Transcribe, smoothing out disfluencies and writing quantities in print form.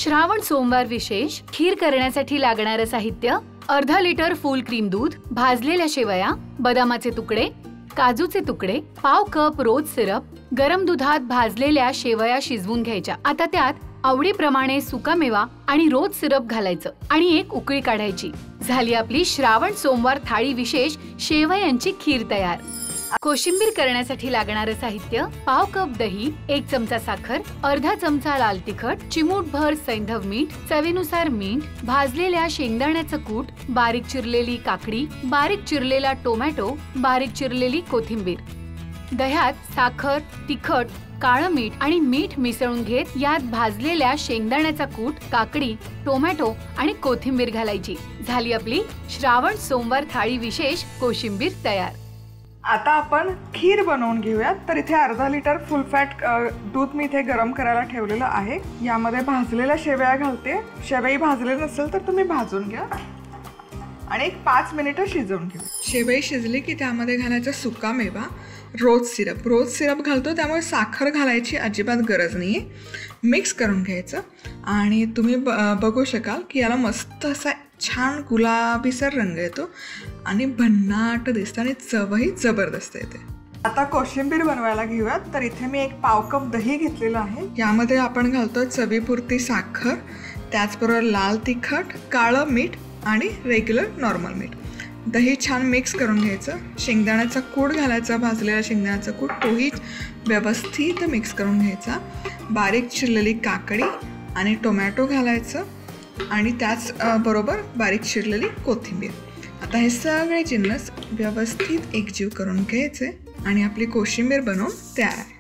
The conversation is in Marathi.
श्रावण सोमवार विशेष खीर करण्यासाठी लागणारे साहित्य: अर्धा लिटर फुल क्रीम दूध, भाजलेल्या शेवया, बदामाचे तुकडे, काजूचे तुकडे, पाव कप रोज सिरप. गरम दुधात भाजलेल्या शेवया शिजवून घ्यायच्या. आता त्यात आवडीप्रमाणे सुकामेवा आणि रोज सिरप घालायचं आणि एक उकळी काढायची. झाली आपली श्रावण सोमवार थाळी विशेष शेवयांची खीर तयार. कोशिंबीर करण्यासाठी लागणारे साहित्य: पाव कप दही, 1 चमचा साखर, अर्धा चमचा लाल तिखट, चिमूटभर सैंधव मीठ, चवीनुसार मीठ, भाजलेल्या शेंगदाण्याचं कूट, बारीक चिरलेली काकडी, बारीक चिरलेला टोमॅटो, बारीक चिरलेली कोथिंबीर. दह्यात साखर, तिखट, काळं मीठ आणि मीठ मिसळून घेत यात भाजलेल्या शेंगदाण्याचा कूट, काकडी, टोमॅटो आणि कोथिंबीर घालायची. झाली आपली श्रावण सोमवार थाळी विशेष कोशिंबीर तयार. आता आपण खीर बनवून घेऊयात. तर इथे अर्धा लिटर फुल फॅट दूध मी इथे गरम करायला ठेवलेलं आहे. यामध्ये भाजलेल्या शेवया घालते. शेवई भाजले नसेल तर तुम्ही भाजून घ्या आणि एक 5 मिनिटं शिजवून घेऊ. शेवई शिजली की त्यामध्ये घालायचा सुकामेवा, रोज सिरप. रोज सिरप घालतो त्यामुळे साखर घालायची अजिबात गरज नाही आहे. मिक्स करून घ्यायचं आणि तुम्ही बघू शकाल की याला मस्त असा छान गुलाबीसर रंग येतो आणि भन्नाट दिसतं आणि चवही जबरदस्त येते. आता कोशिंबीर बनवायला घेऊयात. तर इथे मी 1 पाव कप दही घेतलेलं आहे. यामध्ये आपण घालतो चवीपुरती साखर, त्याचबरोबर लाल तिखट, काळं मीठ आणि रेग्युलर नॉर्मल मीठ. दही छान मिक्स करून घ्यायचं. शेंगदाण्याचा कूट घालायचा, भाजलेला शेंगदाण्याचा कूट, तोही व्यवस्थित मिक्स करून घ्यायचा. बारीक चिरलेली काकडी आणि टोमॅटो घालायचं आणि त्याच बरोबर बारीक चिरलेली कोथिंबीर. आता हे सगळे जिन्नस व्यवस्थित एकजीव करून घ्यायचे आणि आपली कोशिंबीर बनवून तयार आहे.